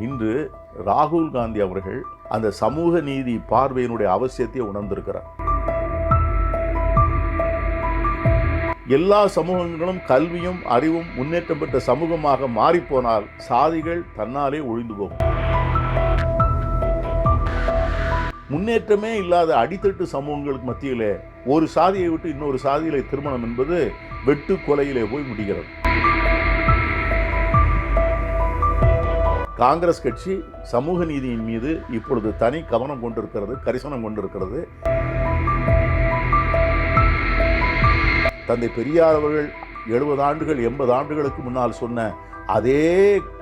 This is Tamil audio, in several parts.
இன்று ராகுல் காந்தி அவர்கள் அந்த சமூக நீதி பார்வையினுடைய அவசியத்தை உணர்ந்திருக்கிறார். எல்லா சமூகங்களும் கல்வியும் அறிவும் முன்னேற்றம் பெற்ற சமூகமாக மாறிப்போனால் சாதிகள் தன்னாலே ஒழிந்து போகும். முன்னேற்றமே இல்லாத அடித்தட்டு சமூகங்களுக்கு மத்தியிலே ஒரு சாதியை விட்டு இன்னொரு சாதியிலே திருமணம் என்பது வெட்டு கொலையிலே போய் முடிகிறது. காங்கிரஸ் கட்சி சமூக நீதியின் மீது இப்பொழுது தனி கவனம் கொண்டிருக்கிறது, கரிசனம் கொண்டிருக்கிறது. தந்தை பெரியார் அவர்கள் 70 ஆண்டுகள் 80 ஆண்டுகளுக்கு முன்னால் சொன்ன அதே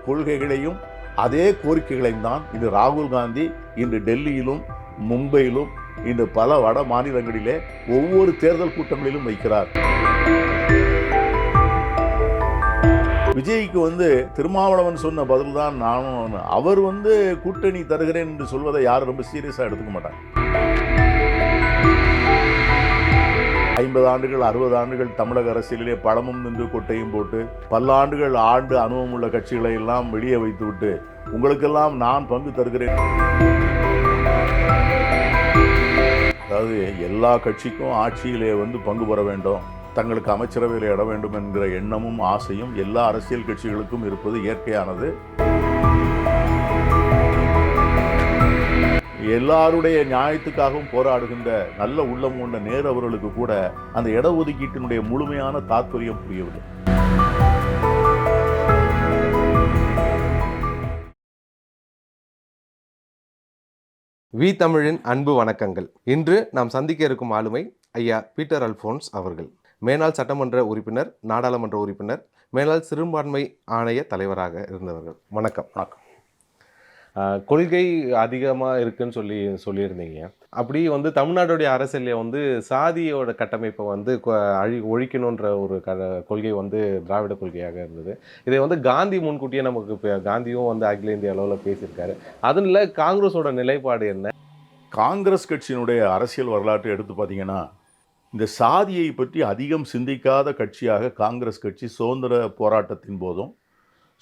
கொள்கைகளையும் அதே கோரிக்கைகளையும் தான் இன்று ராகுல் காந்தி இன்று டெல்லியிலும் மும்பையிலும் இன்று பல வட மாநிலங்களிலே ஒவ்வொரு தேர்தல் கூட்டங்களிலும் வைக்கிறார். விஜய்க்கு திருமாவளவன் சொன்ன பதில் தான் நானும். அவர் கூட்டணி தருகிறேன் என்று சொல்வதை யாரும் ரொம்ப சீரியஸாக எடுத்துக்க மாட்டாங்க. 50 ஆண்டுகள் 60 ஆண்டுகள் தமிழக அரசியலிலே பழமும் நின்று கொட்டையும் போட்டு பல்லாண்டுகள் அனுபவம் உள்ள கட்சிகளை எல்லாம் வெளியே வைத்து விட்டு உங்களுக்கெல்லாம் நான் பங்கு தருகிறேன். அதாவது எல்லா கட்சிக்கும் ஆட்சியிலே பங்கு பெற வேண்டும், தங்களுக்கு அமைச்சரவையில் இட வேண்டும் என்கிற எண்ணமும் ஆசையும் எல்லா அரசியல் கட்சிகளுக்கும் இருப்பது இயற்கையானது. எல்லாருடைய நியாயத்துக்காகவும் போராடுகின்ற நல்ல உள்ளம் கொண்ட நேரு அவர்களுக்கு கூட அந்த இடஒதுக்கீட்டினுடைய முழுமையான தாற்பயம் புரியவில்லை. வி தமிழின் அன்பு வணக்கங்கள். இன்று நாம் சந்திக்க இருக்கும் ஆளுமை ஐயா பீட்டர் அல்போன்ஸ் அவர்கள். மேனாள் சட்டமன்ற உறுப்பினர், நாடாளுமன்ற உறுப்பினர், மேனாள் சிறுபான்மை ஆணைய தலைவராக இருந்தவர்கள். வணக்கம். வணக்கம். கொள்கை அதிகமாக இருக்குன்னு சொல்லியிருந்தீங்க. அப்படி தமிழ்நாட்டுடைய அரசியலில் சாதியோட கட்டமைப்பை ஒழிக்கணுன்ற ஒரு கொள்கை திராவிட கொள்கையாக இருந்தது. இதை காந்தி முன்கூட்டியே நமக்கு காந்தியும் அகில இந்திய அளவில் பேசியிருக்காரு. அதில் காங்கிரஸோட நிலைப்பாடு என்ன? காங்கிரஸ் கட்சியினுடைய அரசியல் வரலாற்றை எடுத்து பார்த்தீங்கன்னா, இந்த சாதியை பற்றி அதிகம் சிந்திக்காத கட்சியாக காங்கிரஸ் கட்சி சுதந்திர போராட்டத்தின் போதும்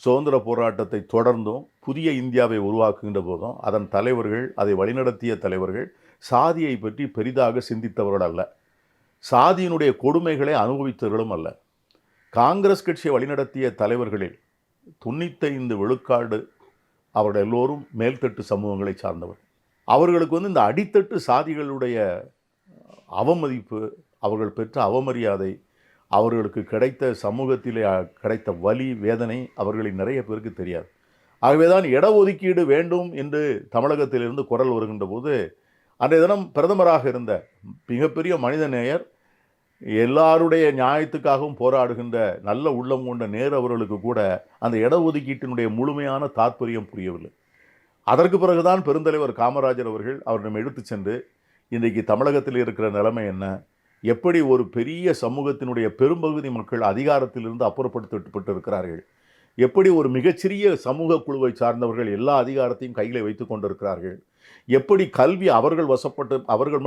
சுதந்திர போராட்டத்தை தொடர்ந்தும் புதிய இந்தியாவை உருவாக்குகின்ற போதும் அதன் தலைவர்கள், அதை வழிநடத்திய தலைவர்கள் சாதியை பற்றி பெரிதாக சிந்தித்தவர்கள் அல்ல, சாதியினுடைய கொடுமைகளை அனுபவித்தவர்களும் அல்ல. காங்கிரஸ் கட்சியை வழிநடத்திய தலைவர்களில் 95 விழுக்காடு அவர்கள் எல்லோரும் மேல்தட்டு சமூகங்களை சார்ந்தவர். அவர்களுக்கு இந்த அடித்தட்டு சாதிகளுடைய அவமதிப்பு, அவர்கள் பெற்ற அவமரியாதை, அவர்களுக்கு கிடைத்த சமூகத்திலே கிடைத்த வலி வேதனை அவர்களின் நிறைய பேருக்கு தெரியாது. ஆகவேதான் இடஒதுக்கீடு வேண்டும் என்று தமிழகத்திலிருந்து குரல் வருகின்ற போது அன்றைய தினம் பிரதமராக இருந்த மிகப்பெரிய மனிதநேயர், எல்லாருடைய நியாயத்துக்காகவும் போராடுகின்ற நல்ல உள்ளம் கொண்ட நேரு அவர்களுக்கு கூட அந்த இடஒதுக்கீட்டினுடைய முழுமையான தாற்பயம் புரியவில்லை. அதற்கு பிறகுதான் பெருந்தலைவர் காமராஜர் அவர்கள் அவரிடம் எடுத்து சென்று இன்றைக்கு தமிழகத்தில் இருக்கிற நிலைமை என்ன, எப்படி ஒரு பெரிய சமூகத்தினுடைய பெரும்பகுதி மக்கள் அதிகாரத்திலிருந்து அப்புறப்படுத்தப்பட்டு இருக்கிறார்கள், எப்படி ஒரு மிகச்சிறிய சமூக குழுவை சார்ந்தவர்கள் எல்லா அதிகாரத்தையும் கையில் வைத்து கொண்டிருக்கிறார்கள், எப்படி கல்வி அவர்கள்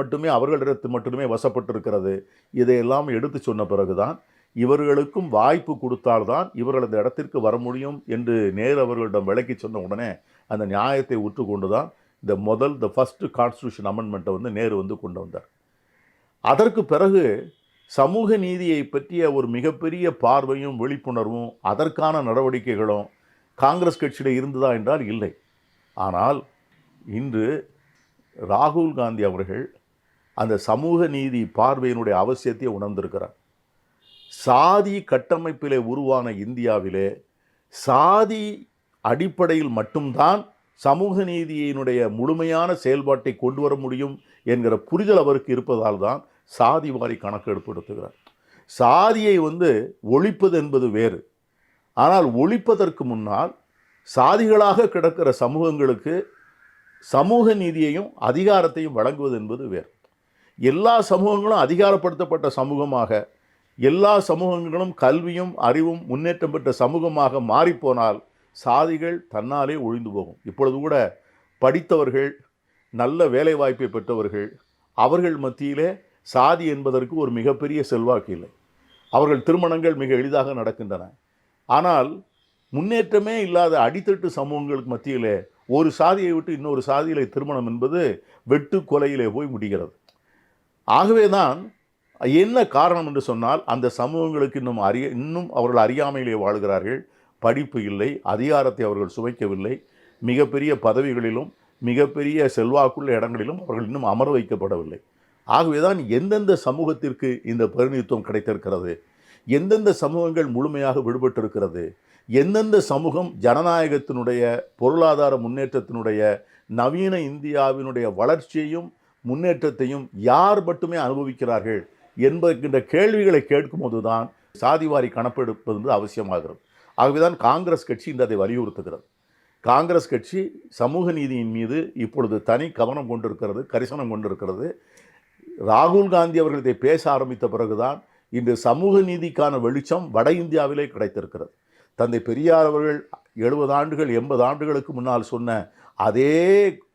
மட்டுமே வசப்பட்டிருக்கிறது, இதையெல்லாம் எடுத்து சொன்ன பிறகுதான் இவர்களுக்கும் வாய்ப்பு கொடுத்தால்தான் இவர்கள் அந்த இடத்திற்கு வர முடியும் என்று நேரு அவர்களிடம் விளக்கி சொன்ன உடனே அந்த நியாயத்தை உற்று கொண்டு தான் இந்த ஃபர்ஸ்ட் கான்ஸ்டியூஷன் அமெண்ட்மெண்ட்டை நேரு கொண்டு வந்தார். அதற்கு பிறகு சமூக நீதியை பற்றிய ஒரு மிகப்பெரிய பார்வையும் விழிப்புணர்வும் அதற்கான நடவடிக்கைகளும் காங்கிரஸ் கட்சியில் இருந்ததா என்றால் இல்லை. ஆனால் இன்று ராகுல் காந்தி அவர்கள் அந்த சமூக நீதி பார்வையினுடைய அவசியத்தை உணர்ந்திருக்கிறார். சாதி கட்டமைப்பிலே உருவான இந்தியாவிலே சாதி அடிப்படையில் மட்டும்தான் சமூக நீதியினுடைய முழுமையான செயல்பாட்டை கொண்டு வர முடியும் என்கிற புரிதல் அவருக்கு இருப்பதால் தான் சாதி வாரி கணக்கு எடுப்படுத்துகிறார். சாதியை ஒழிப்பது என்பது வேறு. ஆனால் ஒழிப்பதற்கு முன்னால் சாதிகளாக கிடக்கிற சமூகங்களுக்கு சமூக நீதியையும் அதிகாரத்தையும் வழங்குவது என்பது வேறு. எல்லா சமூகங்களும் அதிகாரப்படுத்தப்பட்ட சமூகமாக, எல்லா சமூகங்களும் கல்வியும் அறிவும் முன்னேற்றம் பெற்ற சமூகமாக மாறிப்போனால் சாதிகள் தன்னாலே ஒழிந்து போகும். இப்பொழுது கூட படித்தவர்கள், நல்ல வேலை வாய்ப்பை பெற்றவர்கள், அவர்கள் மத்தியிலே சாதி என்பதற்கு ஒரு மிகப்பெரிய செல்வாக்கு இல்லை. அவர்கள் திருமணங்கள் மிக எளிதாக நடக்கின்றன. ஆனால் முன்னேற்றமே இல்லாத அடித்தட்டு சமூகங்களுக்கு மத்தியிலே ஒரு சாதியை விட்டு இன்னொரு சாதியிலே திருமணம் என்பது வெட்டு கொலையிலே போய் முடிகிறது. ஆகவே தான் என்ன காரணம் என்று சொன்னால், அந்த சமூகங்களுக்கு இன்னும் அவர்கள் அறியாமையிலே வாழ்கிறார்கள். படிப்பு இல்லை, அதிகாரத்தை அவர்கள் சுவைக்கவில்லை. மிகப்பெரிய பதவிகளிலும் மிகப்பெரிய செல்வாக்குள்ள இடங்களிலும் அவர்கள் இன்னும் அமர வைக்கப்படவில்லை. ஆகவே தான் எந்தெந்த சமூகத்திற்கு இந்த பிரதிநிதித்துவம் கிடைத்திருக்கிறது, எந்தெந்த சமூகங்கள் முழுமையாக விடுபட்டிருக்கிறது, எந்தெந்த சமூகம் ஜனநாயகத்தினுடைய பொருளாதார முன்னேற்றத்தினுடைய நவீன இந்தியாவினுடைய வளர்ச்சியையும் முன்னேற்றத்தையும் யார் மட்டுமே அனுபவிக்கிறார்கள் என்கின்ற கேள்விகளை கேட்கும்போது தான் சாதிவாரி கணக்கெடுப்பது அவசியமாகிறது. ஆகவேதான் காங்கிரஸ் கட்சி இன்று அதை வலியுறுத்துகிறது. காங்கிரஸ் கட்சி சமூக நீதியின் மீது இப்பொழுது தனி கவனம் கொண்டிருக்கிறது, கரிசனம் கொண்டிருக்கிறது. ராகுல் காந்தி அவர்கள் இதை பேச ஆரம்பித்த பிறகுதான் இன்று சமூக நீதிக்கான வெளிச்சம் வட இந்தியாவிலே கிடைத்திருக்கிறது. தந்தை பெரியார் அவர்கள் 70 ஆண்டுகள் 80 ஆண்டுகளுக்கு முன்னால் சொன்ன அதே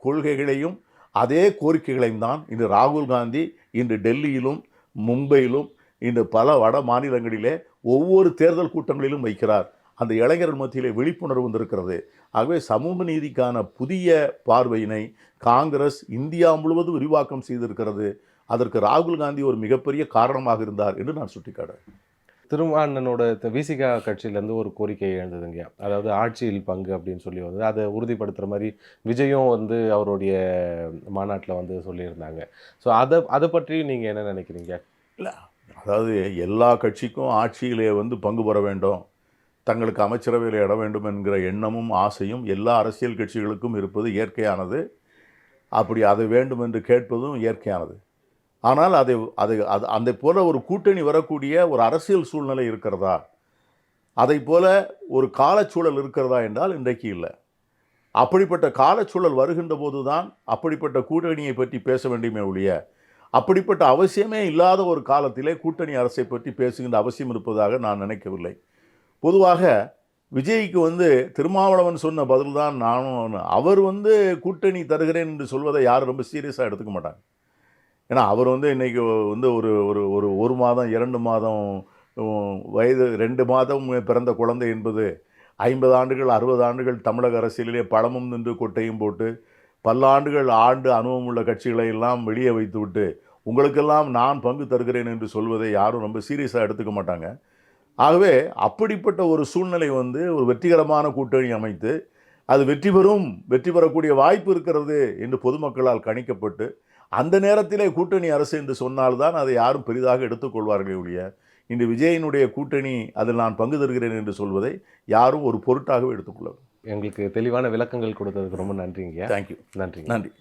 கொள்கைகளையும் அதே கோரிக்கைகளையும் தான் இன்று ராகுல் காந்தி இன்று டெல்லியிலும் மும்பையிலும் இன்று பல வட மாநிலங்களிலே ஒவ்வொரு தேர்தல் கூட்டங்களிலும் வைக்கிறார். அந்த இளைஞர்கள் மத்தியிலே விழிப்புணர்வு வந்திருக்கிறது. ஆகவே சமூக நீதிக்கான புதிய பார்வையினை காங்கிரஸ் இந்தியா முழுவதும் விரிவாக்கம் செய்திருக்கிறது. அதற்கு ராகுல் காந்தி ஒரு மிகப்பெரிய காரணமாக இருந்தார் என்று நான் சுட்டிக்காட்டுறேன். திருமாவளவனோட விசிகா கட்சியிலேருந்து ஒரு கோரிக்கை எழுந்ததுங்க. அதாவது ஆட்சியில் பங்கு அப்படின்னு சொல்லி வந்து அதை உறுதிப்படுத்துகிற மாதிரி விஜயும் வந்து அவருடைய மாநாட்டில் வந்து சொல்லியிருந்தாங்க. ஸோ அதை பற்றி நீங்கள் என்ன நினைக்கிறீங்க? இல்லை, அதாவது எல்லா கட்சிக்கும் ஆட்சியிலே வந்து பங்கு பெற வேண்டும், தங்களுக்கு அமைச்சரவையில் இட வேண்டும் என்கிற எண்ணமும் ஆசையும் எல்லா அரசியல் கட்சிகளுக்கும் இருப்பது இயற்கையானது. அப்படி அது வேண்டும் என்று கேட்பதும் இயற்கையானது. ஆனால் அதை போல ஒரு கூட்டணி வரக்கூடிய ஒரு அரசியல் சூழ்நிலை இருக்கிறதா, அதை போல ஒரு காலச்சூழல் இருக்கிறதா என்றால் இன்றைக்கு இல்லை. அப்படிப்பட்ட காலச்சூழல் வருகின்ற போது தான் அப்படிப்பட்ட கூட்டணியை பற்றி பேச வேண்டுமே ஒழிய, அப்படிப்பட்ட அவசியமே இல்லாத ஒரு காலத்திலே கூட்டணி அரசை பற்றி பேசுகின்ற அவசியம் இருப்பதாக நான் நினைக்கவில்லை. பொதுவாக விஜய்க்கு வந்து திருமாவளவன் சொன்ன பதில் தான் நானும், அவர் வந்து கூட்டணி தருகிறேன் என்று சொல்வதை யாரும் ரொம்ப சீரியஸாக எடுத்துக்க மாட்டாங்க. ஏன்னா அவர் வந்து இன்றைக்கி வந்து ஒரு ஒரு ஒரு மாதம் 2 மாதம் வயது 2 மாதம் பிறந்த குழந்தை என்பது 50 ஆண்டுகள் 60 ஆண்டுகள் தமிழக அரசியலிலே பழமும் நின்று கொட்டையும் போட்டு பல்லாண்டுகள் அனுபவம் உள்ள கட்சிகளை எல்லாம் வெளியே வைத்துவிட்டு உங்களுக்கெல்லாம் நான் பங்கு தருகிறேன் என்று சொல்வதை யாரும் ரொம்ப சீரியஸாக எடுத்துக்க மாட்டாங்க. ஆகவே அப்படிப்பட்ட ஒரு சூழ்நிலை வந்து ஒரு வெற்றிகரமான கூட்டணி அமைத்து அது வெற்றி பெறக்கூடிய வாய்ப்பு இருக்கிறது என்று பொதுமக்களால் கணிக்கப்பட்டு அந்த நேரத்திலே கூட்டணி அரசு என்று சொன்னால்தான் அதை யாரும் பெரிதாக எடுத்துக்கொள்வார்களே ஒழிய, இன்று விஜயினுடைய கூட்டணி அதில் நான் பங்கு தருகிறேன் என்று சொல்வதை யாரும் ஒரு பொருட்டாகவே எடுத்துக்கொள்ள. எங்களுக்கு தெளிவான விளக்கங்கள் கொடுத்ததுக்கு ரொம்ப நன்றிங்க. தேங்க்யூ. நன்றி. நன்றி.